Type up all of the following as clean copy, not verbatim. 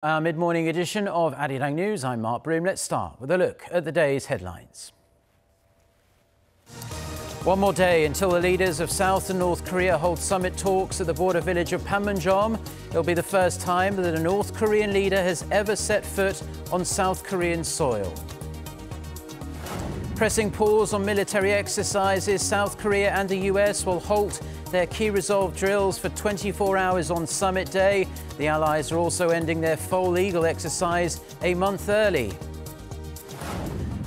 Our mid-morning edition of Arirang News. I'm Mark Broom. Let's start with a look at the day's headlines. One more day until the leaders of South and North Korea hold summit talks at the border village of Panmunjom. It'll be the first time that a North Korean leader has ever set foot on South Korean soil. Pressing pause on military exercises, South Korea and the US will halt their key resolve drills for 24 hours on summit day. The allies are also ending their full legal exercise a month early.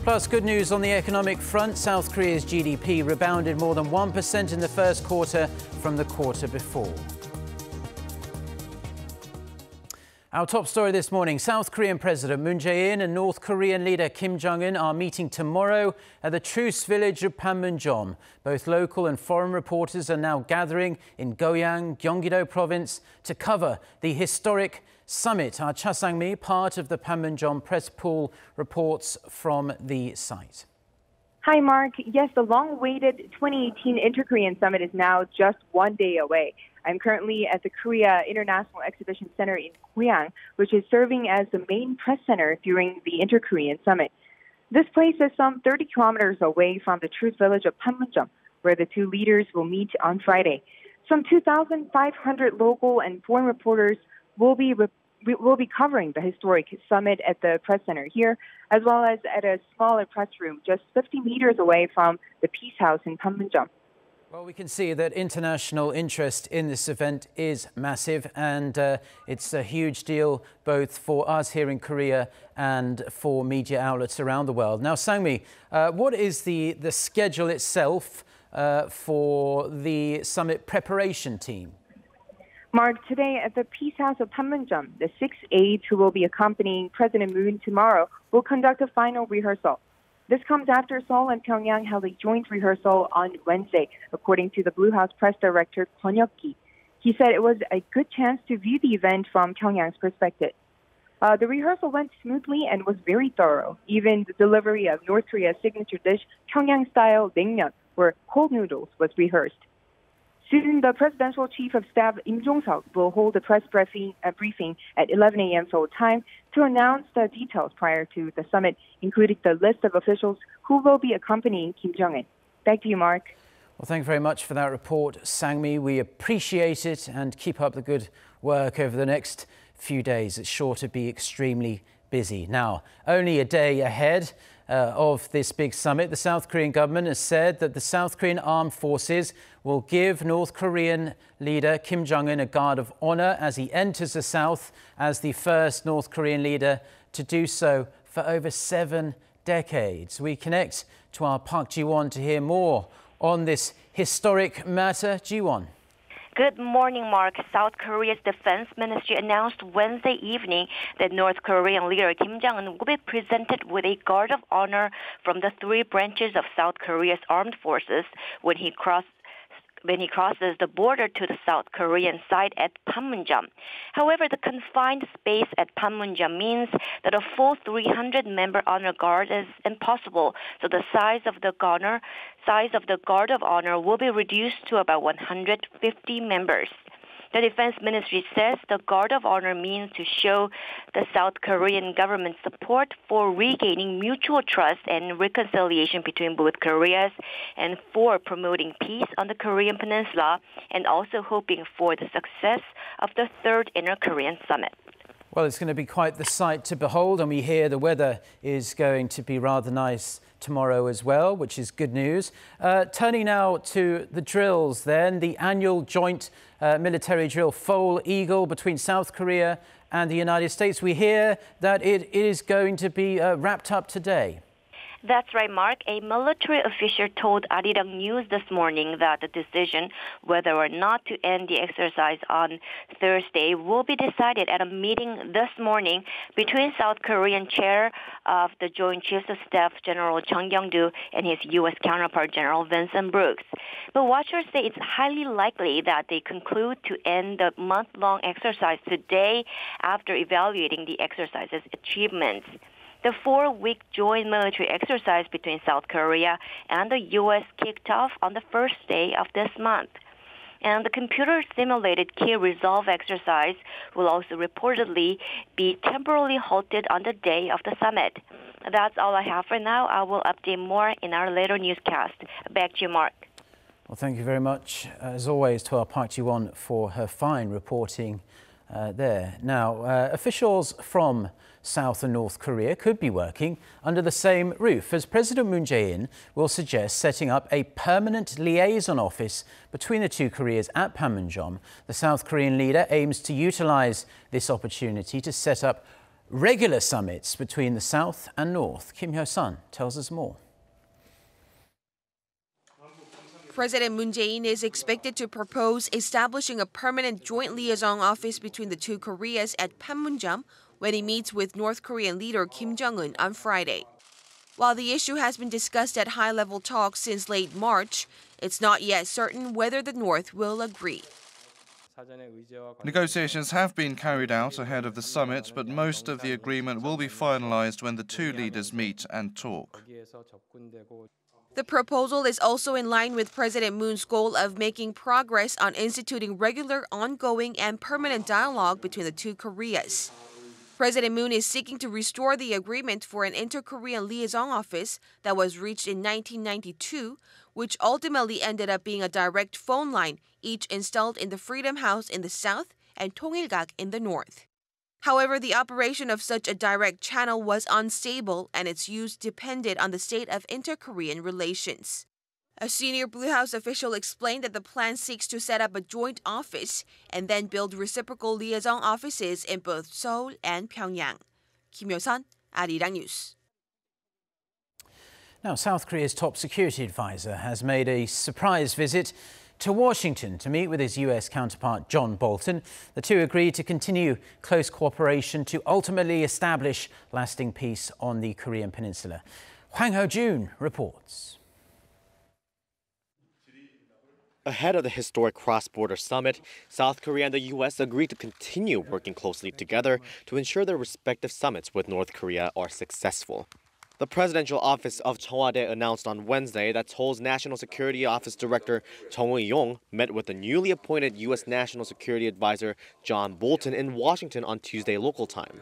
Plus, good news on the economic front. South Korea's GDP rebounded more than 1% in the first quarter from the quarter before. Our top story this morning, South Korean President Moon Jae-in and North Korean leader Kim Jong-un are meeting tomorrow at the truce village of Panmunjom. Both local and foreign reporters are now gathering in Goyang, Gyeonggi-do province to cover the historic summit. Our Cha Sang-mi, part of the Panmunjom press pool, reports from the site. Hi, Mark. Yes, the long-awaited 2018 Inter-Korean Summit is now just one day away. I'm currently at the Korea International Exhibition Center in Goyang, which is serving as the main press center during the Inter-Korean Summit. This place is some 30 kilometers away from the truce village of Panmunjom, where the two leaders will meet on Friday. Some 2,500 local and foreign reporters will be covering the historic summit at the press center here, as well as at a smaller press room just 50 meters away from the Peace House in Panmunjom. Well, we can see that international interest in this event is massive, and it's a huge deal both for us here in Korea and for media outlets around the world. Now, Sang-mi, what is the schedule itself for the summit preparation team? Mark, today at the Peace House of Panmunjom, the 6 aides who will be accompanying President Moon tomorrow will conduct a final rehearsal. This comes after Seoul and Pyongyang held a joint rehearsal on Wednesday, according to the Blue House press director Kwon Hyuk-ki. He said it was a good chance to view the event from Pyongyang's perspective. The rehearsal went smoothly and was very thorough. Even the delivery of North Korea's signature dish, Pyongyang-style naengmyeon, or cold noodles, was rehearsed. Soon, the presidential chief of staff, Kim Jong-un, will hold a press briefing at 11 a.m. Seoul time to announce the details prior to the summit, including the list of officials who will be accompanying Kim Jong-un. Back to you, Mark. Well, thank you very much for that report, Sang-mi. We appreciate it and keep up the good work over the next few days. It's sure to be extremely busy. Now, only a day ahead of this big summit, the South Korean government has said that the South Korean armed forces will give North Korean leader Kim Jong-un a guard of honor as he enters the South as the first North Korean leader to do so for over 7 decades. We connect to our Park Ji-won to hear more on this historic matter. Ji-won. Good morning, Mark. South Korea's defense ministry announced Wednesday evening that North Korean leader Kim Jong-un will be presented with a guard of honor from the 3 branches of South Korea's armed forces when he crosses the border to the South Korean side at Panmunjom. However, the confined space at Panmunjom means that a full 300-member honor guard is impossible, so the size of the guard of honor will be reduced to about 150 members. The Defense Ministry says the Guard of Honor means to show the South Korean government's support for regaining mutual trust and reconciliation between both Koreas and for promoting peace on the Korean Peninsula and also hoping for the success of the 3rd Inter-Korean Summit. Well, it's going to be quite the sight to behold, and we hear the weather is going to be rather nice tomorrow as well, which is good news. Turning now to the drills then, the annual joint military drill Foal Eagle between South Korea and the United States. We hear that it is going to be wrapped up today. That's right, Mark. A military official told Arirang News this morning that the decision whether or not to end the exercise on Thursday will be decided at a meeting this morning between South Korean chair of the Joint Chiefs of Staff, General Chung Kyung-do, and his U.S. counterpart, General Vincent Brooks. But watchers say it's highly likely that they conclude to end the month-long exercise today after evaluating the exercise's achievements. The 4-week joint military exercise between South Korea and the U.S. kicked off on the first day of this month. And the computer-simulated key resolve exercise will also reportedly be temporarily halted on the day of the summit. That's all I have for now. I will update more in our later newscast. Back to you, Mark. Well, thank you very much, as always, to our Park Ji-won for her fine reporting there. Now, officials from South and North Korea could be working under the same roof, as President Moon Jae-in will suggest setting up a permanent liaison office between the two Koreas at Panmunjom. The South Korean leader aims to utilize this opportunity to set up regular summits between the South and North. Kim Hyo-sun tells us more. President Moon Jae-in is expected to propose establishing a permanent joint liaison office between the two Koreas at Panmunjom when he meets with North Korean leader Kim Jong-un on Friday. While the issue has been discussed at high-level talks since late March, it's not yet certain whether the North will agree. Negotiations have been carried out ahead of the summit, but most of the agreement will be finalized when the two leaders meet and talk. The proposal is also in line with President Moon's goal of making progress on instituting regular, ongoing, and permanent dialogue between the two Koreas. President Moon is seeking to restore the agreement for an inter-Korean liaison office that was reached in 1992, which ultimately ended up being a direct phone line, each installed in the Freedom House in the south and Tongilgak in the north. However, the operation of such a direct channel was unstable and its use depended on the state of inter-Korean relations. A senior Blue House official explained that the plan seeks to set up a joint office and then build reciprocal liaison offices in both Seoul and Pyongyang. Kim Hyo-sun, Arirang News. Now, South Korea's top security advisor has made a surprise visit to Washington to meet with his US counterpart John Bolton. The two agreed to continue close cooperation to ultimately establish lasting peace on the Korean peninsula. Hwang Ho-jun reports. Ahead of the historic cross-border summit, South Korea and the U.S. agreed to continue working closely together to ensure their respective summits with North Korea are successful. The presidential office of Cheongwade announced on Wednesday that Seoul's National Security Office Director Chung Eui-yong met with the newly appointed U.S. National Security Advisor John Bolton in Washington on Tuesday local time.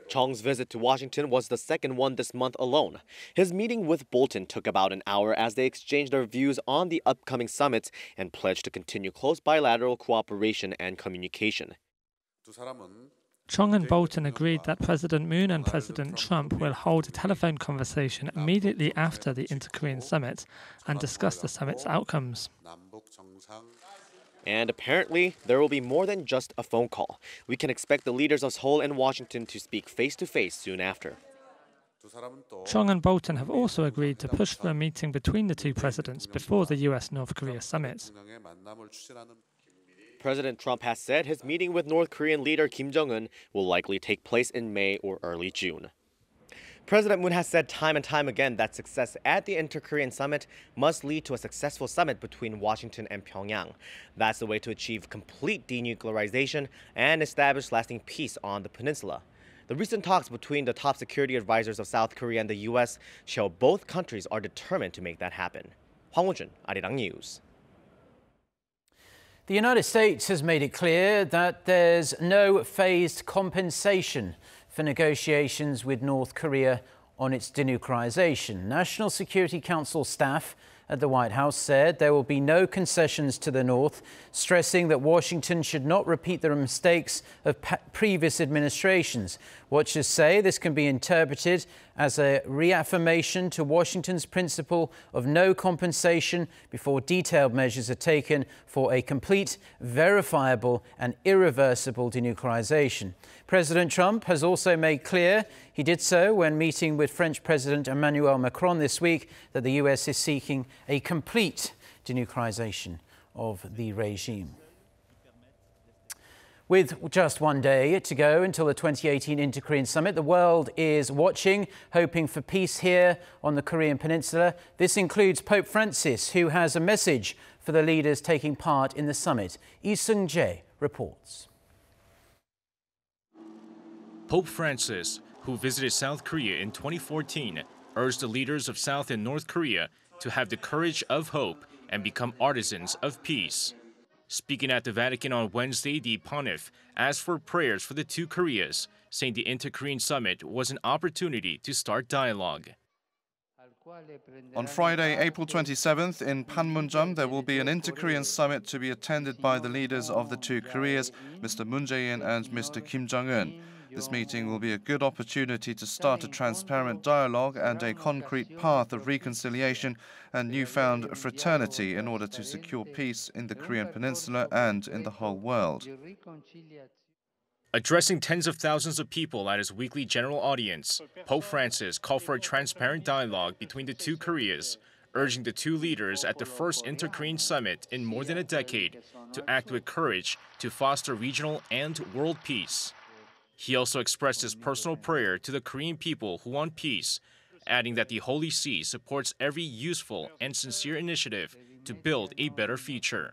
Chung's visit to Washington was the second one this month alone. His meeting with Bolton took about an hour as they exchanged their views on the upcoming summits and pledged to continue close bilateral cooperation and communication. Chung and Bolton agreed that President Moon and President Trump will hold a telephone conversation immediately after the Inter-Korean summit and discuss the summit's outcomes. And apparently, there will be more than just a phone call. We can expect the leaders of Seoul and Washington to speak face-to-face soon after. Chung and Bolton have also agreed to push for a meeting between the two presidents before the US-North Korea summit. President Trump has said his meeting with North Korean leader Kim Jong-un will likely take place in May or early June. President Moon has said time and time again that success at the Inter-Korean summit must lead to a successful summit between Washington and Pyongyang. That's the way to achieve complete denuclearization and establish lasting peace on the peninsula. The recent talks between the top security advisors of South Korea and the U.S. show both countries are determined to make that happen. Hwang Ho-jun, Arirang News. The United States has made it clear that there's no phased compensation for negotiations with North Korea on its denuclearization. National Security Council staff at the White House said there will be no concessions to the North, stressing that Washington should not repeat the mistakes of previous administrations. Watchers say this can be interpreted as a reaffirmation to Washington's principle of no compensation before detailed measures are taken for a complete, verifiable and irreversible denuclearization. President Trump has also made clear, he did so when meeting with French President Emmanuel Macron this week, that the US is seeking a complete denuclearization of the regime. With just one day to go until the 2018 Inter-Korean Summit, the world is watching, hoping for peace here on the Korean Peninsula. This includes Pope Francis, who has a message for the leaders taking part in the summit. Lee Seung-jae reports. Pope Francis, who visited South Korea in 2014, urged the leaders of South and North Korea to have the courage of hope and become artisans of peace. Speaking at the Vatican on Wednesday, the pontiff asked for prayers for the two Koreas, saying the Inter-Korean summit was an opportunity to start dialogue. On Friday, April 27th, in Panmunjom, there will be an Inter-Korean summit to be attended by the leaders of the two Koreas, Mr. Moon Jae-in and Mr. Kim Jong-un. This meeting will be a good opportunity to start a transparent dialogue and a concrete path of reconciliation and newfound fraternity in order to secure peace in the Korean Peninsula and in the whole world. Addressing tens of thousands of people at his weekly general audience, Pope Francis called for a transparent dialogue between the two Koreas, urging the two leaders at the first Inter-Korean summit in more than a decade to act with courage to foster regional and world peace. He also expressed his personal prayer to the Korean people who want peace, adding that the Holy See supports every useful and sincere initiative to build a better future.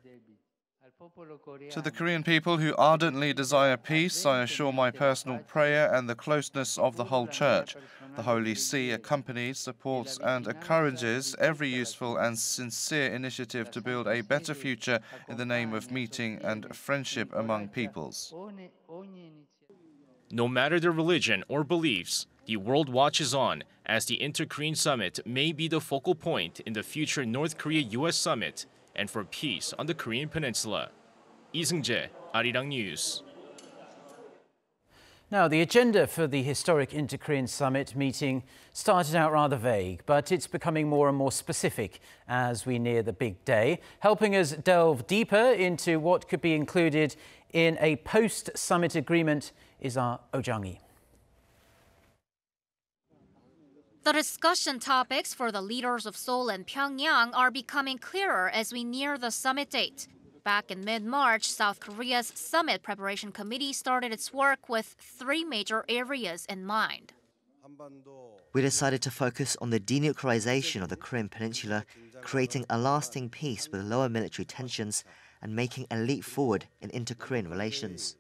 To the Korean people who ardently desire peace, I assure my personal prayer and the closeness of the whole Church. The Holy See accompanies, supports and encourages every useful and sincere initiative to build a better future in the name of meeting and friendship among peoples. No matter their religion or beliefs, the world watches on as the Inter-Korean summit may be the focal point in the future North Korea-US summit and for peace on the Korean Peninsula. Lee Seung-jae, Arirang News. Now, the agenda for the historic Inter-Korean summit meeting started out rather vague, but it's becoming more and more specific as we near the big day. Helping us delve deeper into what could be included in a post-summit agreement is our Oh Jang-hee. The discussion topics for the leaders of Seoul and Pyongyang are becoming clearer as we near the summit date. Back in mid-March, South Korea's Summit Preparation Committee started its work with 3 major areas in mind. We decided to focus on the denuclearization of the Korean Peninsula, creating a lasting peace with lower military tensions, and making a leap forward in inter-Korean relations.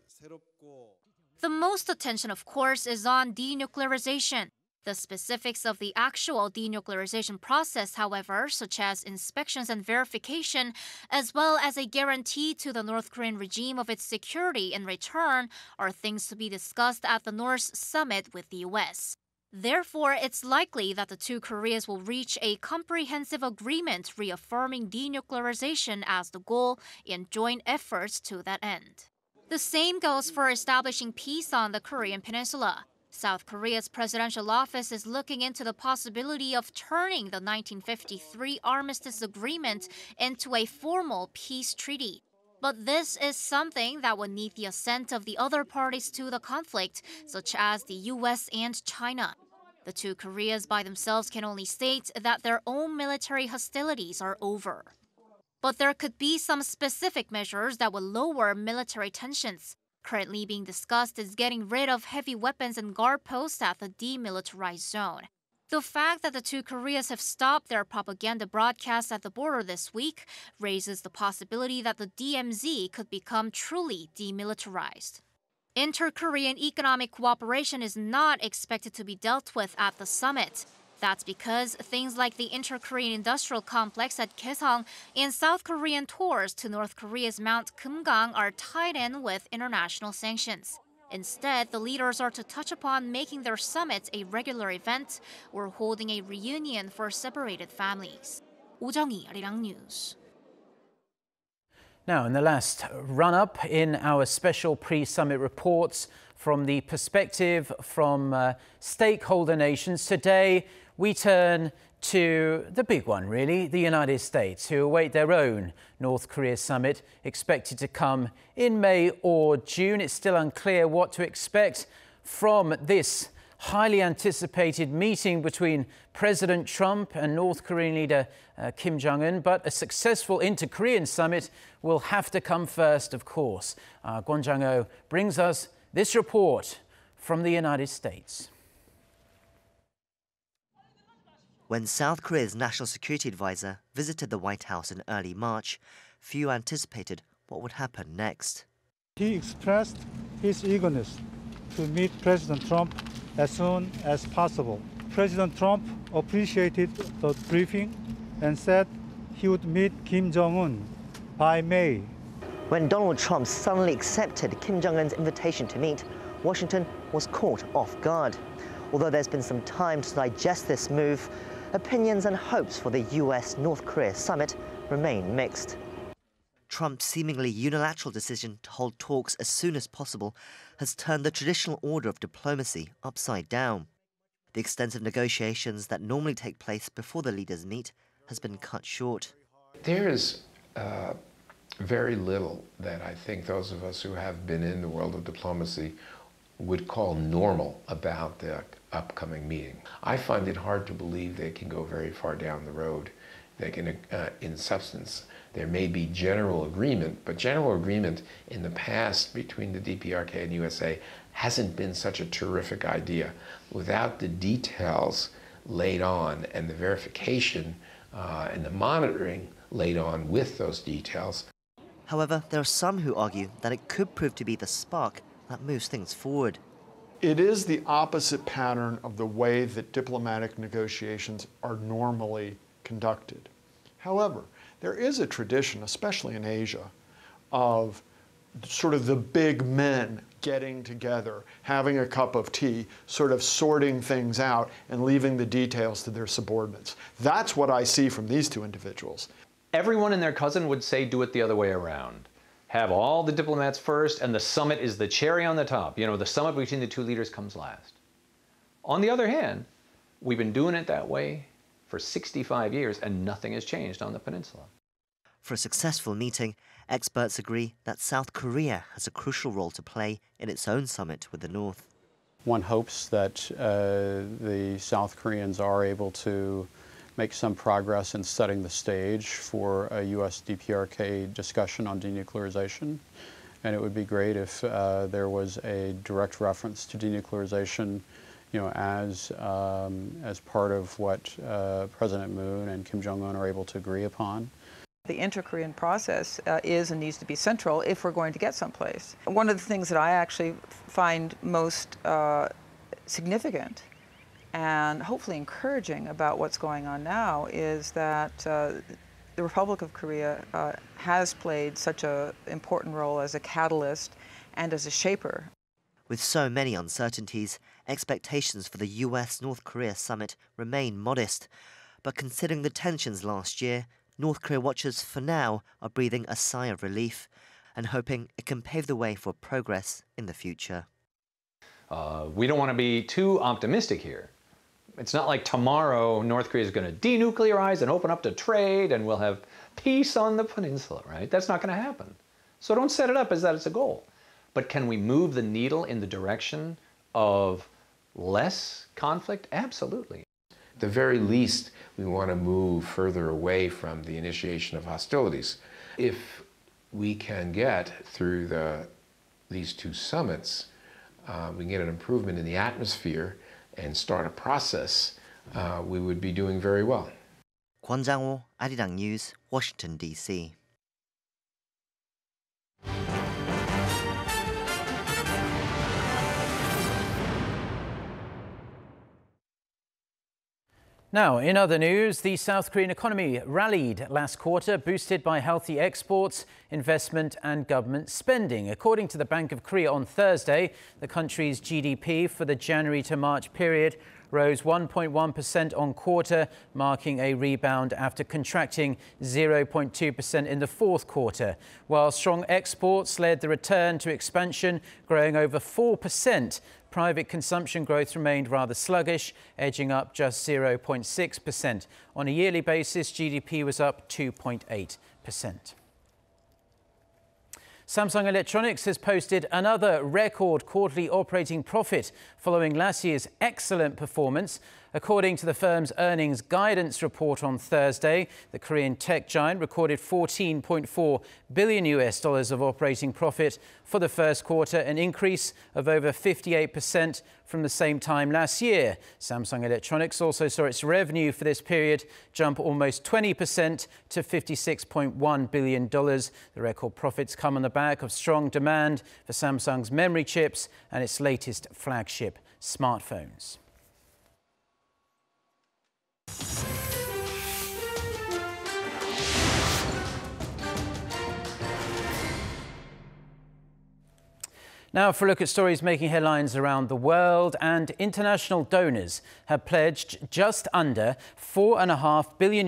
The most attention, of course, is on denuclearization. The specifics of the actual denuclearization process, however, such as inspections and verification, as well as a guarantee to the North Korean regime of its security in return, are things to be discussed at the North Summit with the U.S. Therefore, it's likely that the two Koreas will reach a comprehensive agreement reaffirming denuclearization as the goal in joint efforts to that end. The same goes for establishing peace on the Korean Peninsula. South Korea's presidential office is looking into the possibility of turning the 1953 Armistice Agreement into a formal peace treaty. But this is something that would need the assent of the other parties to the conflict, such as the US and China. The two Koreas by themselves can only state that their own military hostilities are over. But there could be some specific measures that would lower military tensions. Currently being discussed is getting rid of heavy weapons and guard posts at the demilitarized zone. The fact that the two Koreas have stopped their propaganda broadcasts at the border this week raises the possibility that the DMZ could become truly demilitarized. Inter-Korean economic cooperation is not expected to be dealt with at the summit. That's because things like the Inter-Korean Industrial Complex at Kaesong and South Korean tours to North Korea's Mount Kumgang are tied in with international sanctions. Instead, the leaders are to touch upon making their summit a regular event or holding a reunion for separated families. Oh Jang-hee, Arirang News. Now, in the last run-up in our special pre-summit reports from the perspective from stakeholder nations, today we turn to the big one, really, the United States, who await their own North Korea summit, expected to come in May or June. It's still unclear what to expect from this highly anticipated meeting between President Trump and North Korean leader Kim Jong-un, but a successful inter-Korean summit will have to come first, of course. Kwon Jang-ho brings us this report from the United States. When South Korea's National Security Advisor visited the White House in early March, few anticipated what would happen next. He expressed his eagerness to meet President Trump as soon as possible. President Trump appreciated the briefing and said he would meet Kim Jong-un by May. When Donald Trump suddenly accepted Kim Jong-un's invitation to meet, Washington was caught off guard. Although there's been some time to digest this move, opinions and hopes for the US-North Korea summit remain mixed. Trump's seemingly unilateral decision to hold talks as soon as possible has turned the traditional order of diplomacy upside down. The extensive negotiations that normally take place before the leaders meet has been cut short. There is very little that I think those of us who have been in the world of diplomacy would call normal about the upcoming meeting. I find it hard to believe they can go very far down the road. They can, in substance, there may be general agreement, but general agreement in the past between the DPRK and USA hasn't been such a terrific idea. Without the details laid on and the verification and the monitoring laid on with those details. However, there are some who argue that it could prove to be the spark that moves things forward. It is the opposite pattern of the way that diplomatic negotiations are normally conducted. However, there is a tradition, especially in Asia, of sort of the big men getting together, having a cup of tea, sort of sorting things out and leaving the details to their subordinates. That's what I see from these two individuals. Everyone and their cousin would say do it the other way around. Have all the diplomats first, and the summit is the cherry on the top. You know, the summit between the two leaders comes last. On the other hand, we've been doing it that way for 65 years, and nothing has changed on the peninsula. For a successful meeting, experts agree that South Korea has a crucial role to play in its own summit with the North. One hopes that the South Koreans are able to make some progress in setting the stage for a U.S. DPRK discussion on denuclearization. And it would be great if there was a direct reference to denuclearization, you know, as part of what President Moon and Kim Jong-un are able to agree upon. The inter-Korean process is and needs to be central if we're going to get someplace. One of the things that I actually find most significant and hopefully encouraging about what's going on now is that the Republic of Korea has played such an important role as a catalyst and as a shaper. With so many uncertainties, expectations for the US-North Korea summit remain modest. But considering the tensions last year, North Korea watchers for now are breathing a sigh of relief and hoping it can pave the way for progress in the future. We don't want to be too optimistic here. It's not like tomorrow North Korea is going to denuclearize and open up to trade and we'll have peace on the peninsula, right? That's not going to happen. So don't set it up as that it's a goal. But can we move the needle in the direction of less conflict? Absolutely. At the very least, we want to move further away from the initiation of hostilities. If we can get through these two summits, we can get an improvement in the atmosphere and start a process, we would be doing very well. Kwon Jang-ho, Arirang News, Washington, D.C. Now, in other news, the South Korean economy rallied last quarter, boosted by healthy exports, investment and government spending. According to the Bank of Korea on Thursday, the country's GDP for the January to March period rose 1.1% on quarter, marking a rebound after contracting 0.2% in the fourth quarter. While strong exports led the return to expansion, growing over 4%. Private consumption growth remained rather sluggish, edging up just 0.6%. On a yearly basis, GDP was up 2.8%. Samsung Electronics has posted another record quarterly operating profit following last year's excellent performance. According to the firm's earnings guidance report on Thursday, the Korean tech giant recorded $14.4 billion of operating profit for the first quarter, an increase of over 58% from the same time last year. Samsung Electronics also saw its revenue for this period jump almost 20% to $56.1 billion. The record profits come on the back of strong demand for Samsung's memory chips and its latest flagship smartphones. Now for a look at stories making headlines around the world, and international donors have pledged just under $4.5 billion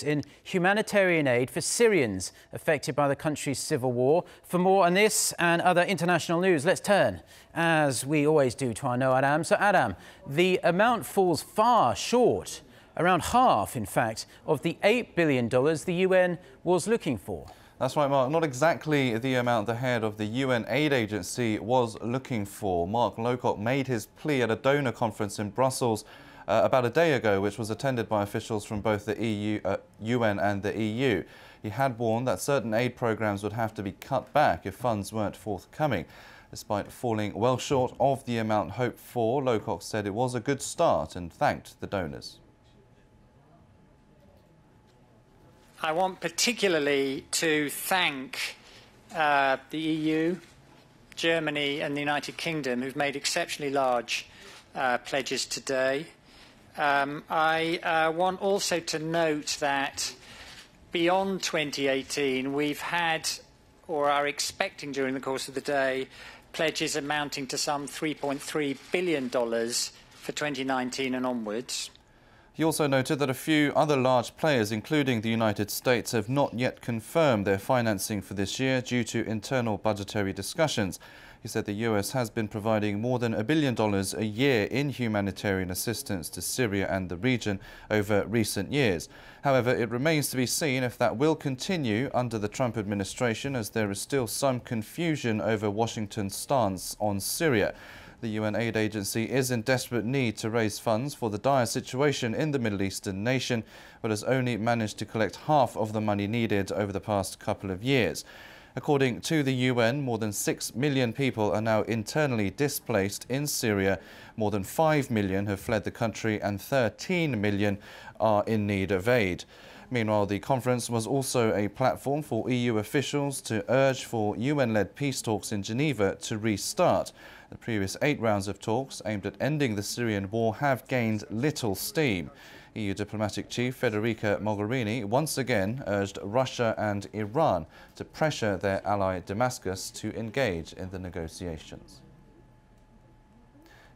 in humanitarian aid for Syrians affected by the country's civil war. For more on this and other international news, let's turn, as we always do, to our Noah Adam. So Adam, the amount falls far short, around half, in fact, of the $8 billion the UN was looking for. That's right, Mark. Not exactly the amount the head of the UN aid agency was looking for. Mark Lowcock made his plea at a donor conference in Brussels about a day ago, which was attended by officials from both the UN and the EU. He had warned that certain aid programs would have to be cut back if funds weren't forthcoming. Despite falling well short of the amount hoped for, Lowcock said it was a good start and thanked the donors. I want particularly to thank the EU, Germany and the United Kingdom, who've made exceptionally large pledges today. I want also to note that beyond 2018, we've had, or are expecting during the course of the day, pledges amounting to some $3.3 billion for 2019 and onwards. He also noted that a few other large players, including the United States, have not yet confirmed their financing for this year due to internal budgetary discussions. He said the US has been providing more than $1 billion a year in humanitarian assistance to Syria and the region over recent years. However, it remains to be seen if that will continue under the Trump administration, as there is still some confusion over Washington's stance on Syria. The UN aid agency is in desperate need to raise funds for the dire situation in the Middle Eastern nation, but has only managed to collect half of the money needed over the past couple of years. According to the UN, more than 6 million people are now internally displaced in Syria. More than 5 million have fled the country and 13 million are in need of aid. Meanwhile, the conference was also a platform for EU officials to urge for UN-led peace talks in Geneva to restart. The previous 8 rounds of talks aimed at ending the Syrian war have gained little steam. EU diplomatic chief Federica Mogherini once again urged Russia and Iran to pressure their ally Damascus to engage in the negotiations.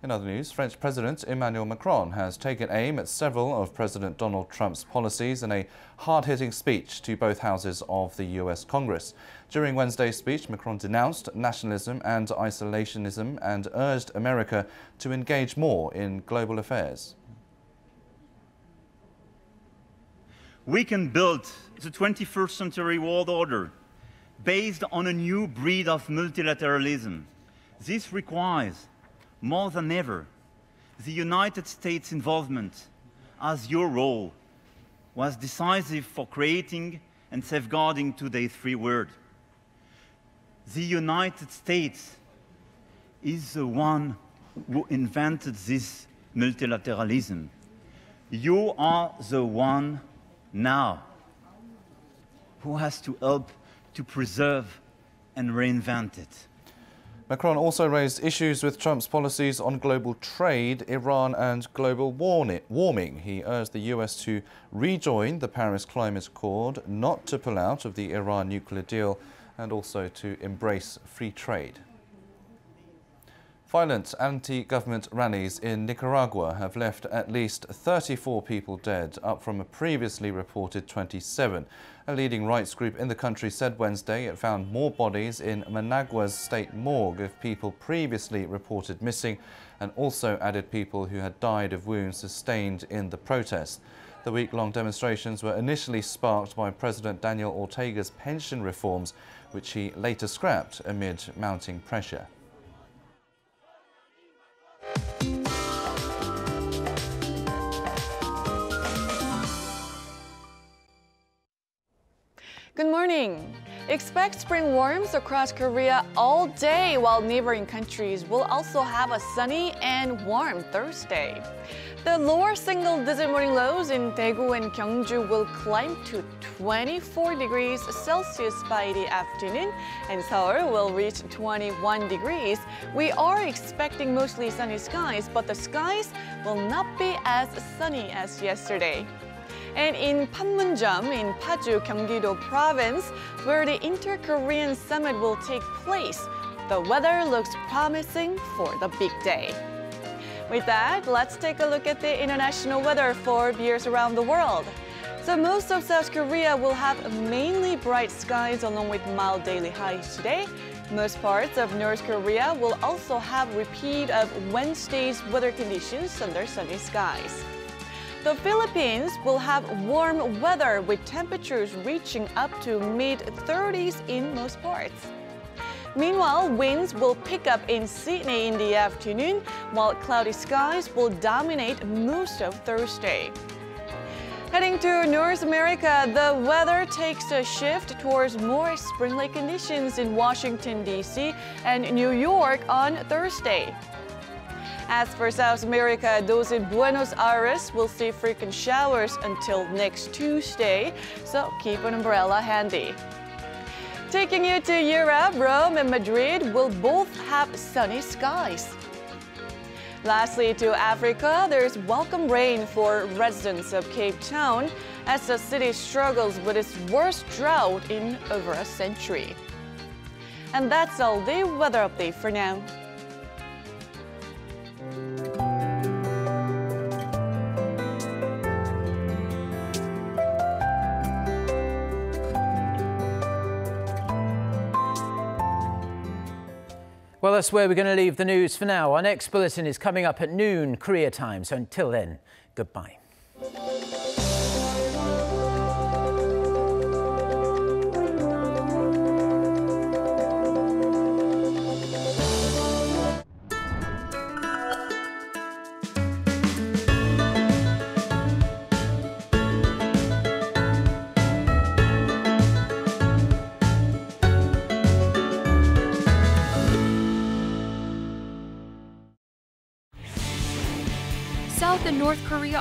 In other news, French President Emmanuel Macron has taken aim at several of President Donald Trump's policies in a hard-hitting speech to both houses of the US Congress. During Wednesday's speech, Macron denounced nationalism and isolationism and urged America to engage more in global affairs. We can build the 21st century world order based on a new breed of multilateralism. This requires, more than ever, the United States' involvement, as your role was decisive for creating and safeguarding today's free world. The United States is the one who invented this multilateralism. You are the one now who has to help to preserve and reinvent it. Macron also raised issues with Trump's policies on global trade, Iran and global warming. He urged the US to rejoin the Paris Climate Accord, not to pull out of the Iran nuclear deal, and also to embrace free trade. Violent anti-government rallies in Nicaragua have left at least 34 people dead, up from a previously reported 27. A leading rights group in the country said Wednesday it found more bodies in Managua's state morgue of people previously reported missing, and also added people who had died of wounds sustained in the protest. The week-long demonstrations were initially sparked by President Daniel Ortega's pension reforms, which he later scrapped amid mounting pressure. Good morning. Expect spring warms across Korea all day, while neighboring countries will also have a sunny and warm Thursday. The lower single-digit morning lows in Daegu and Gyeongju will climb to 24 degrees Celsius by the afternoon, and Seoul will reach 21 degrees. We are expecting mostly sunny skies, but the skies will not be as sunny as yesterday. And in Panmunjom, in Paju, Gyeonggi-do Province, where the Inter-Korean Summit will take place, The weather looks promising for the big day. With that, let's take a look at the international weather for viewers around the world. So most of South Korea will have mainly bright skies along with mild daily highs today. Most parts of North Korea will also have repeat of Wednesday's weather conditions under sunny skies. The Philippines will have warm weather with temperatures reaching up to mid-30s in most parts. Meanwhile, winds will pick up in Sydney in the afternoon, while cloudy skies will dominate most of Thursday. Heading to North America, the weather takes a shift towards more spring-like conditions in Washington, D.C. and New York on Thursday. As for South America, those in Buenos Aires will see frequent showers until next Tuesday, so keep an umbrella handy. Taking you to Europe, Rome and Madrid will both have sunny skies. Lastly, to Africa, there's welcome rain for residents of Cape Town as the city struggles with its worst drought in over a century. And that's all the weather update for now. Well, that's where we're going to leave the news for now. Our next bulletin is coming up at noon Korea time. So until then, goodbye. South and North Korea